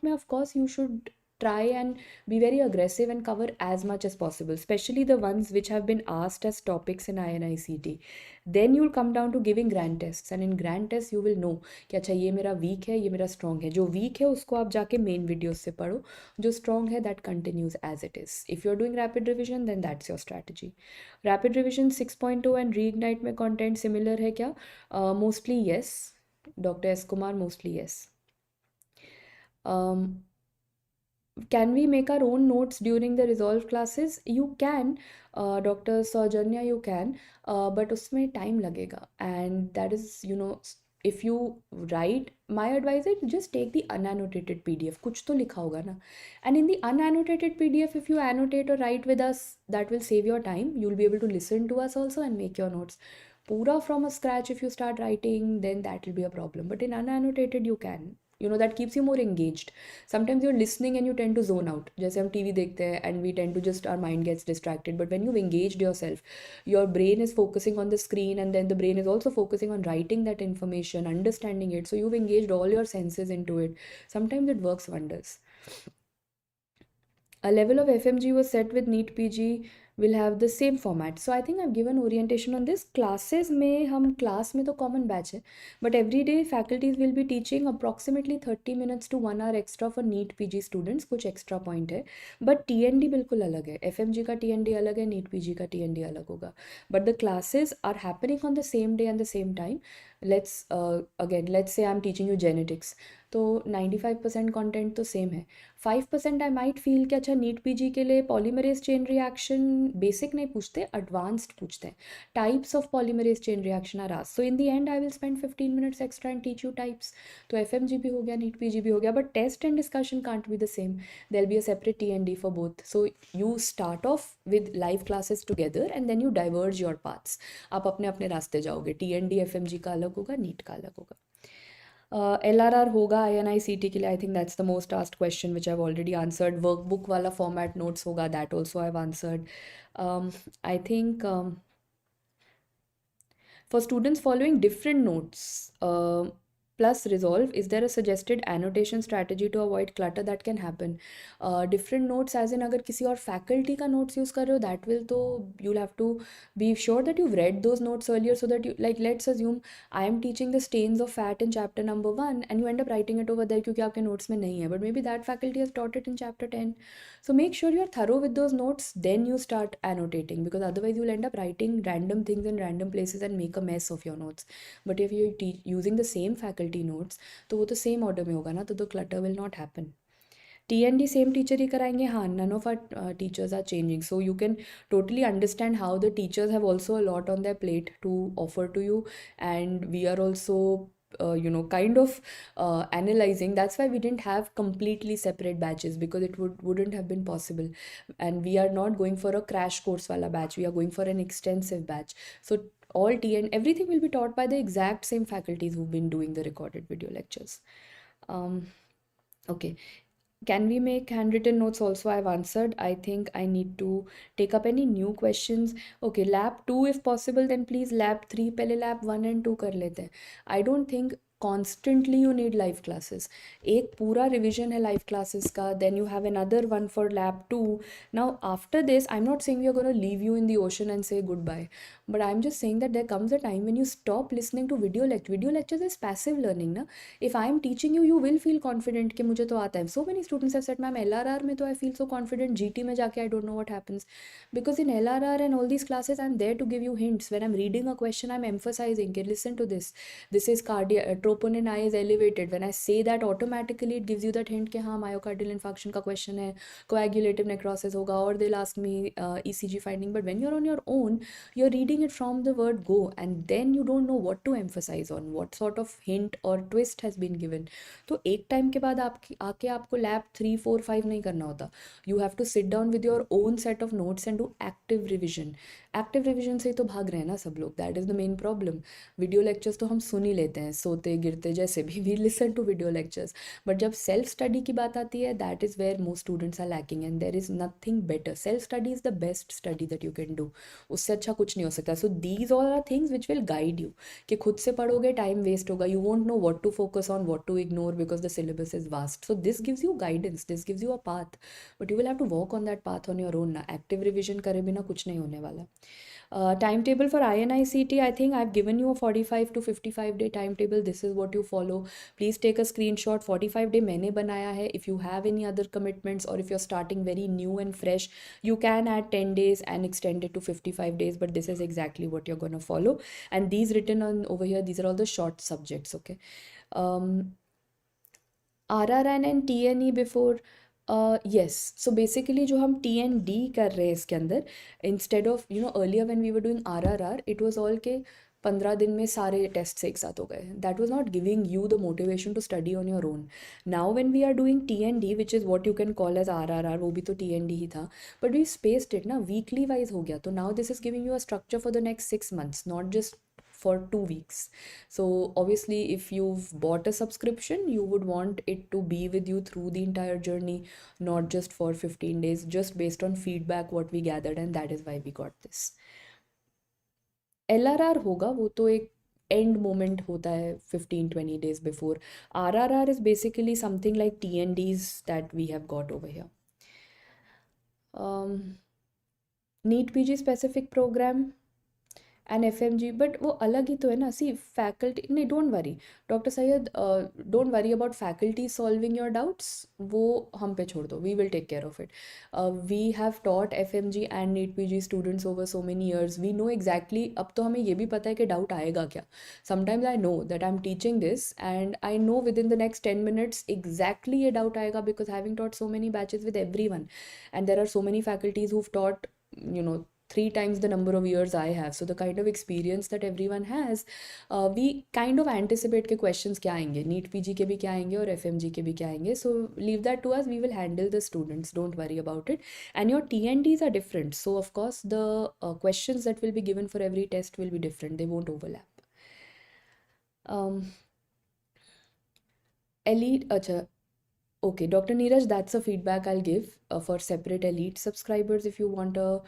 में of course you should try and be very aggressive and cover as much as possible, especially the ones which have been asked as topics in INI-CET. Then you'll come down to giving grand tests, and in grand tests you will know कि अच्छा ये मेरा weak है, ये मेरा strong है. जो weak है उसको आप जाके main videos से पढ़ो, जो strong है that continues as it is. If you're doing rapid revision, then that's your strategy. Rapid revision 6.2 and reignite में content similar है क्या? Mostly yes. Dr. S. Kumar, mostly yes. Can we make our own notes during the resolve classes? You can, Dr. Saujanya, you can, but उसमें time लगेगा, and that is, if you write, my advice is just take the unannotated PDF. कुछ तो लिखा होगा ना. And in the unannotated PDF, if you annotate or write with us, that will save your time. You'll be able to listen to us also and make your notes. Pura from a scratch, if you start writing, then that will be a problem. But in unannotated, you can. You know, that keeps you more engaged. Sometimes you're listening and you tend to zone out. जैसे हम TV देखते हैं and we tend to just, our mind gets distracted. But when you've engaged yourself, your brain is focusing on the screen, and then the brain is also focusing on writing that information, understanding it. So you've engaged all your senses into it. Sometimes it works wonders. A level of FMG was set with NEET PG will have the same format. So I think I've given orientation on this. Classes में हम class में तो common batch है, but every day faculties will be teaching approximately 30 minutes to 1 hour extra for NEET PG students. कुछ extra point है, but TND बिल्कुल अलग है. FMG का TND अलग है, NEET PG का TND अलग होगा. But the classes are happening on the same day and the same time. Let's say I'm teaching you genetics. तो 95% कंटेंट तो सेम है. 5% आई माइट फील कि अच्छा नीट पीजी के लिए पॉलीमरेज चेन रिएक्शन बेसिक नहीं पूछते, एडवांस्ड पूछते हैं. Types of polymerase chain reaction are asked. So in the end I will spend 15 minutes extra and teach you types. तो एफएमजी भी हो गया, नीट पीजी भी हो गया, but test and discussion can't be the same. There will be a separate T and D for both. So you start off with live classes together and then you diverge your paths. आप अपने अपने रास्ते जाओगे. T FMG का अलग होगा, NEET का अलग होगा. LRR होगा INI-CET के लिए. I think that's the most asked question which I have already answered. Workbook वाला फॉर्मेट नोट्स होगा, that also I have answered. I think for students following different notes plus resolve, is there a suggested annotation strategy to avoid clutter that can happen? Different notes as in अगर किसी और faculty का notes use कर रहे हो, that will तो you'll have to be sure that you've read those notes earlier, so that you, like, let's assume I am teaching the stains of fat in chapter number 1 and you end up writing it over there क्योंकि आपके notes में नहीं है, but maybe that faculty has taught it in chapter 10. So make sure you're thorough with those notes, then you start annotating, because otherwise you'll end up writing random things in random places and make a mess of your notes. But if you're using the same faculty notes, तो वो तो same order में होगा ना, तो the clutter will not happen. TND same teacher ही कराएंगे. हाँ, none of our teachers are changing, so you can totally understand how the teachers have also a lot on their plate to offer to you, and we are also kind of analyzing. That's why we didn't have completely separate batches, because it wouldn't have been possible. And we are not going for a crash course wala batch, we are going for an extensive batch. So all T and everything will be taught by the exact same faculties who've been doing the recorded video lectures. Okay. Can we make handwritten notes also? I've answered. I think I need to take up any new questions. Okay, lab 2 if possible, then please lab 3 पहले lab 1 and 2 कर लेते हैं. I don't think constantly you need live classes. एक पूरा revision है live classes का, then you have another one for lab 2. Now after this, I'm not saying we are going to leave you in the ocean and say goodbye, but I'm just saying that there comes a time when you stop listening to video lecture. Video lectures is passive learning ना. If I'm teaching you, you will feel confident कि मुझे तो आता है. So many students have said, ma'am, LRR में तो I feel so confident, GT में जाके I don't know what happens. Because in LRR and all these classes, I'm there to give you hints. When I'm reading a question, I'm emphasizing, okay, listen to this. This is troponin I is elevated. When I say that, automatically it gives you that hint कि हाँ myocardial infarction का question है, coagulative necrosis होगा, or they'll ask me ECG finding. But when you're on your own, you're reading it from the word go, and then you don't know what to emphasize on, what sort of hint or twist has been given. तो एक time के बाद आके आपको lab 3, 4, 5 नहीं करना होता. You have to sit down with your own set of notes and do active revision. Active revision से ही तो भाग रहे हैं ना सब लोग. That is the main problem. Video lectures तो हम सुन ही लेते हैं, सोते गिरते जैसे भी, we listen to video lectures. But जब सेल्फ स्टडी की बात आती है, that is where most students are lacking, and there is nothing better. Self study is the best study that you can do. उससे अच्छा कुछ नहीं हो सकता. So these all are things which will guide you. कि खुद से पढ़ोगे, टाइम वेस्ट होगा. You won't know what to focus on, what to ignore, because the syllabus is vast. So this gives you guidance, this gives you a path, but you will have to walk on that path on your own ना. Active revision करे बिना कुछ नहीं होने वाला. Timetable for INI-CET, I think I've given you a 45 to 55 day timetable. This is what you follow. Please take a screenshot. 45 day मैंने बनाया है. If you have any other commitments, or if you're starting very new and fresh, you can add 10 days and extend it to 55 days, but this is exactly what you're going to follow. And these written on over here, these are all the short subjects, okay? RRN and TNE before. Yes, so basically जो हम TND कर रहे हैं इसके अंदर, instead of, earlier when we were doing RRR, it was all के 15 दिन में सारे टेस्ट एक साथ हो गए. That was not giving you the motivation to study on your own. Now when we are doing TND, which is what you can call as RRR, वो भी तो TND ही था, but we spaced it ना, weekly wise हो गया. तो now this is giving you a structure for the next 6 months, not just for 2 weeks. So obviously if you've bought a subscription, you would want it to be with you through the entire journey, not just for 15 days, just based on feedback what we gathered, and that is why we got this. LRR होगा, वो तो एक end moment होता है 15-20 days before. RRR is basically something like TNDs that we have got over here. NEET PG specific program and FMG, but वो अलग ही तो है ना. See, faculty, नहीं, don't worry doctor Syed, don't worry about faculty solving your doubts, वो हम पे छोड़ दो, we will take care of it. We have taught FMG and NEET PG students over so many years, we know exactly. अब तो हमें ये भी पता है कि डाउट आएगा क्या. Sometimes I know that I'm teaching this and I know within the next 10 minutes exactly ये डाउट आएगा, because having taught so many batches with everyone, and there are so many faculties who've taught, you know, 3 times the number of years I have. So the kind of experience that everyone has, we kind of anticipate के questions क्या आएंगे, NEET PG के भी क्या आएंगे और FMG के भी क्या आएंगे. So leave that to us, we will handle the students, don't worry about it. And your TNDs are different, so of course the questions that will be given for every test will be different, they won't overlap. Elite, acha. Okay, Dr. Neeraj, that's a feedback I'll give for separate elite subscribers. If you want a,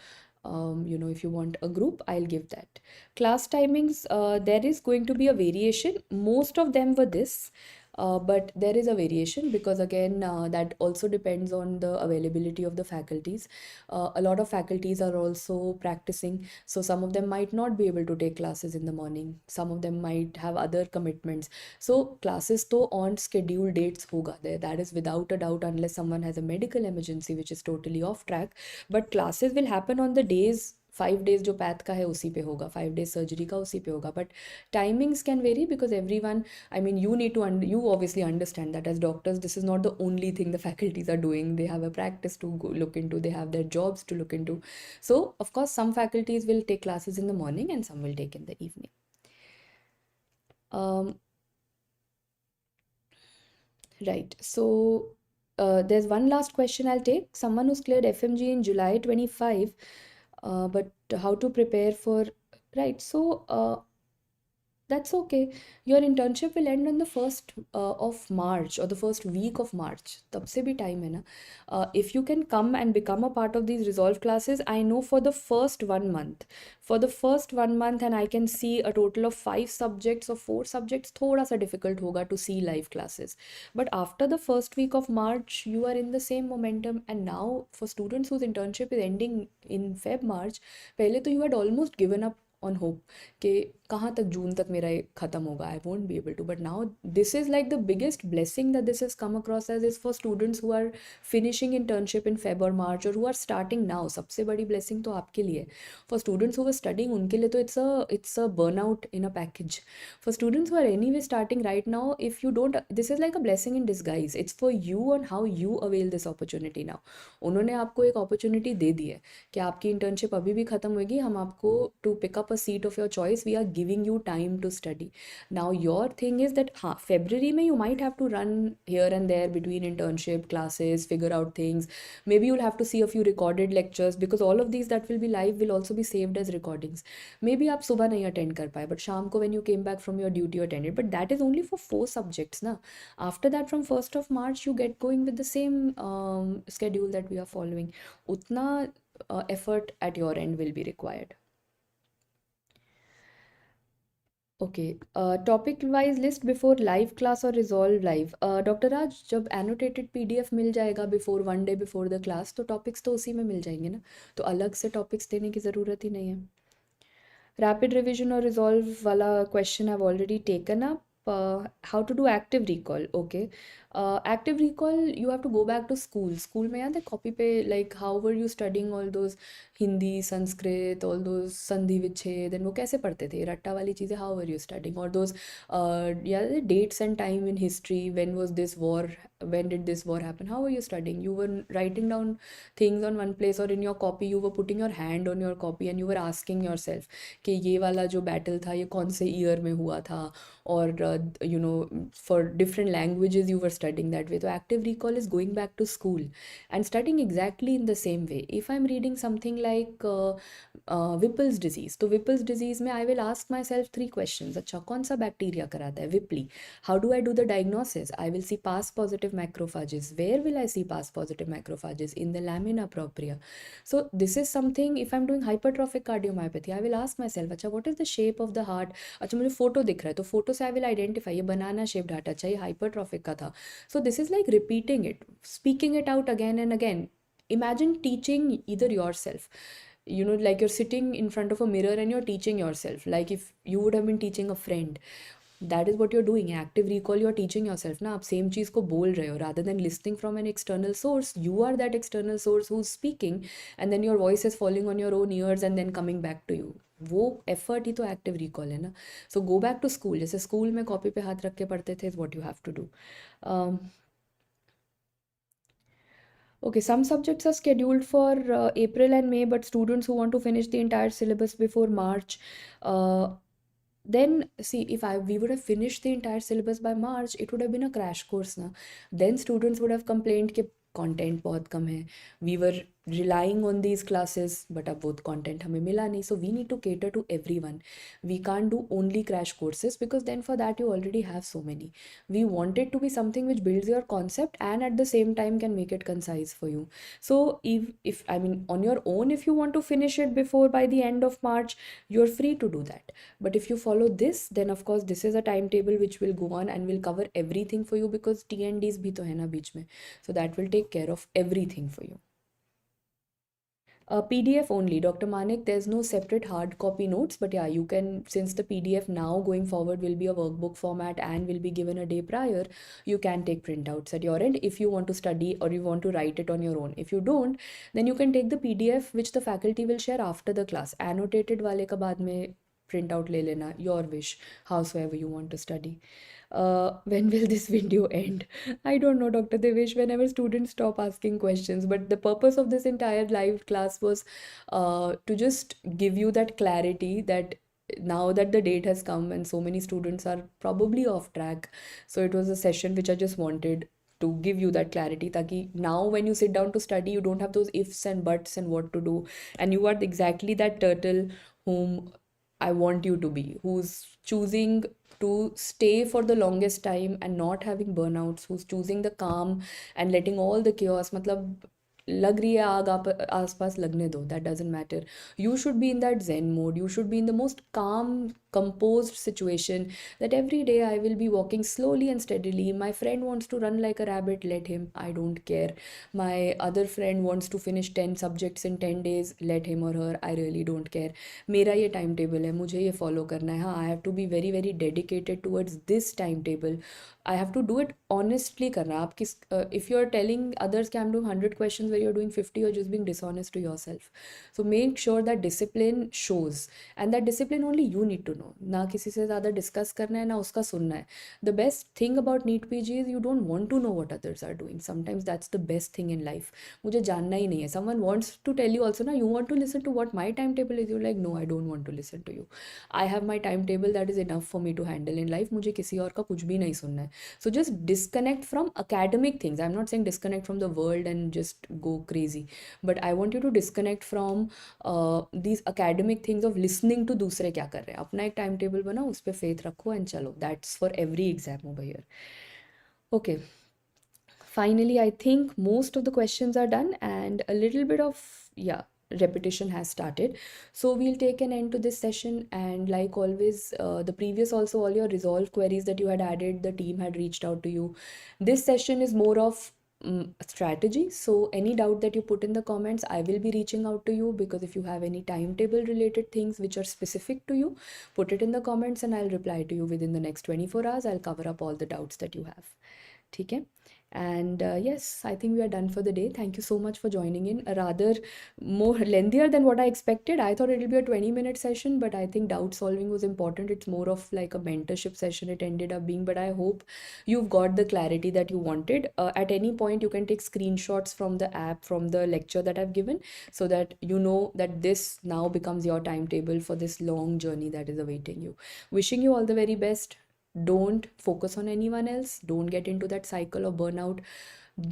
if you want a group, I'll give that. Class timings, there is going to be a variation. Most of them were this, but there is a variation because again, that also depends on the availability of the faculties. A lot of faculties are also practicing, so some of them might not be able to take classes in the morning. Some of them might have other commitments. So classes to on scheduled dates hoga there, that is without a doubt, unless someone has a medical emergency, which is totally off track. But classes will happen on the days, 5 days जो path का है उसी पे होगा, 5 days surgery का उसी पे होगा. But timings can vary because everyone, I mean, you need to you obviously understand that as doctors this is not the only thing the faculties are doing. They have a practice to look into, they have their jobs to look into. So of course some faculties will take classes in the morning and some will take in the evening. Right, so there's one last question I'll take. Someone who's cleared FMG in July 25, but how to prepare for, right? So that's okay. Your internship will end on the 1st of March or the first week of March. तब से भी time है ना. If you can come and become a part of these resolve classes, I know for the first 1 month, and I can see a total of 5 subjects or 4 subjects, थोड़ा सा difficult होगा to see live classes. But after the first week of March, you are in the same momentum. And now for students whose internship is ending in Feb-March, पहले तो you had almost given up on hope कि कहाँ तक जून तक मेरा ख़त्म होगा, I won't be able to. But now this is like the biggest blessing that this has come across as, is for students who are finishing internship in Feb or March or who are starting now. सबसे बड़ी blessing तो आपके लिए. For students who were studying, उनके लिए तो it's a burnout in a package. For students who are anyway starting right now, if you don't, this is like a blessing in disguise. It's for you on how you avail this opportunity now. उन्होंने आपको एक opportunity दे दी है कि आपकी internship अभी भी ख़त्म होगी, हम आपको to pick up a seat of your choice, we are giving you time to study. Now your thing is that February mein you might have to run here and there between internship classes, figure out things. Maybe you'll have to see a few recorded lectures, because all of these that will be live will also be saved as recordings. Maybe आप सुबह नहीं attend कर पाए, but शाम को when you came back from your duty you attended. But that is only for 4 subjects na. After that, from 1st of March you get going with the same schedule that we are following. Utna effort at your end will be required. Okay, topic wise list before live class और resolve live. Doctor राज, जब annotated PDF मिल जाएगा before 1 day before the class, तो topics तो उसी में मिल जाएंगे ना, तो अलग से टॉपिक्स देने की ज़रूरत ही नहीं है. रैपिड रिविजन और रिजॉल्व वाला question I have already taken up. How to do active recall. Okay, Active recall, you have to go back to school. School में याद है copy पे, like how were you studying all those Hindi, Sanskrit, all those संधि विच्छेद, and वो कैसे पढ़ते थे रट्टा वाली चीज़ें? How were you studying? Or those याद है dates and time in history, when was this war, when did this war happen? How were you studying? You were writing down things on one place, or in your copy you were putting your hand on your copy and you were asking yourself कि ये वाला जो battle था ये कौन से year में हुआ था, or for different languages you were studying that way. So active recall is going back to school and studying exactly in the same way. If I'm reading something like Whipple's disease, तो Whipple's disease में I will ask myself 3 questions. अच्छा, कौन सा bacteria कराता है Whipple? How do I do the diagnosis? I will see past positive macrophages. Where will I see past positive macrophages? In the lamina propria. So this is something, if I'm doing hypertrophic cardiomyopathy, I will ask myself, अच्छा, what is the shape of the heart? अच्छा, मुझे photo दिख रहा है तो photo से I will identify ये बनाना shaped heart, अच्छा ये हाइपरट्रॉफिक का था. So this is like repeating it, speaking it out again and again. Imagine teaching either yourself, like you're sitting in front of a mirror and you're teaching yourself, like if you would have been teaching a friend. That is what you're doing. Active recall, you're teaching yourself ना, आप same चीज़ को बोल रहे हो, rather than listening from an external source. You are that external source who's speaking, and then your voice is falling on your own ears and then coming back to you. वो effort ही तो active recall है ना. So go back to school. जैसे school में copy पे हाथ रख के पढ़ते थे, what you have to do. Okay, some subjects are scheduled for April and May, but students who want to finish the entire syllabus before March, uh, then see, if we would have finished the entire syllabus by March, it would have been a crash course na. Then students would have complained कि content बहुत कम है. We were relying on these classes, but अब वो content हमें मिला नहीं. So we need to cater to everyone. We can't do only crash courses, because then for that you already have so many. We want it to be something which builds your concept and at the same time can make it concise for you. So if I mean, on your own, if you want to finish it before by the end of March, you're free to do that. But if you follow this, then of course this is a timetable which will go on and will cover everything for you, because TNDs भी तो है ना बीच में. So that will take care of everything for you. PDF only, Dr. Manik. There's no separate hard copy notes, but yeah, you can, since the PDF now going forward will be a workbook format and will be given a day prior, you can take printouts at your end if you want to study or you want to write it on your own. If you don't, then you can take the PDF which the faculty will share after the class. Annotated वाले का बाद में print out ले लेना, your wish, howsoever you want to study. When will this video end? I don't know, Dr. Devesh, whenever students stop asking questions. But the purpose of this entire live class was to just give you that clarity that now that the date has come and so many students are probably off track. So it was a session which I just wanted to give you that clarity, taki now when you sit down to study, you don't have those ifs and buts and what to do. And you are exactly that turtle whom I want you to be, who's choosing to stay for the longest time and not having burnouts, who's choosing the calm and letting all the chaos, मतलब लग रही है आग आप आसपास लगने दो, that doesn't matter. You should be in that zen mode. You should be in the most calm, composed situation that every day I will be walking slowly and steadily. My friend wants to run like a rabbit, let him. I don't care. My other friend wants to finish 10 subjects in 10 days, let him or her. I really don't care. मेरा ये time table है, मुझे ये follow करना है. हाँ, I have to be very very dedicated towards this time table. I have to do it honestly करना. आप किस if you are telling others कि I am doing 100 questions where you are doing 50, you're just being dishonest to yourself. So make sure that discipline shows, and that discipline only you need to know. ना किसी से ज़्यादा discuss करना है ना उसका सुनना है. The best thing about NEET PG is you don't want to know what others are doing. Sometimes that's the best thing in life. मुझे जानना ही नहीं है. Someone wants to tell you also, ना you want to listen to what my timetable is. You're like, no, I don't want to listen to you. I have my timetable that is enough for me to handle in life. मुझे किसी और का कुछ भी नहीं सुनना है. So just disconnect from academic things. I'm not saying disconnect from the world and just go crazy, but I want you to disconnect from these academic things of listening to दूसरे क्या कर रहे हैं. अपना एक टाइम टेबल बनाओ, उस पर faith रखो and चलो. That's for every exam over here. Okay. Finally, I think most of the questions are done and a little bit of, yeah, repetition has started. So we'll take an end to this session, and like always, the previous also, all your resolve queries that you had added, the team had reached out to you. This session is more of strategy. So any doubt that you put in the comments, I will be reaching out to you, because if you have any timetable related things which are specific to you, put it in the comments and I'll reply to you within the next 24 hours. I'll cover up all the doubts that you have. ठीक है. And yes, I think we are done for the day. Thank you so much for joining in. A rather more lengthier than what I expected. I thought it will be a 20-minute session, but I think doubt solving was important. It's more of like a mentorship session it ended up being, but I hope you've got the clarity that you wanted. At any point, you can take screenshots from the app, from the lecture that I've given, so that you know that this now becomes your timetable for this long journey that is awaiting you. Wishing you all the very best. Don't focus on anyone else. Don't get into that cycle of burnout.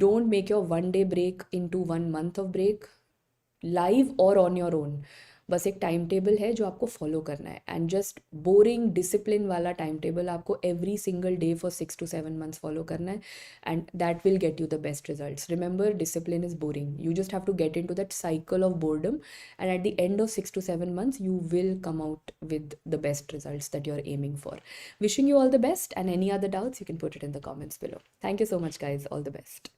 Don't make your 1 day break into 1 month of break, live और on your own. बस एक time table है जो आपको follow करना है, and just boring discipline वाला time table आपको every single day for 6 to 7 months follow करना है, and that will get you the best results. Remember, discipline is boring. You just have to get into that cycle of boredom, and at the end of 6 to 7 months you will come out with the best results that you're aiming for. Wishing you all the best, and any other doubts you can put it in the comments below. Thank you so much guys, all the best.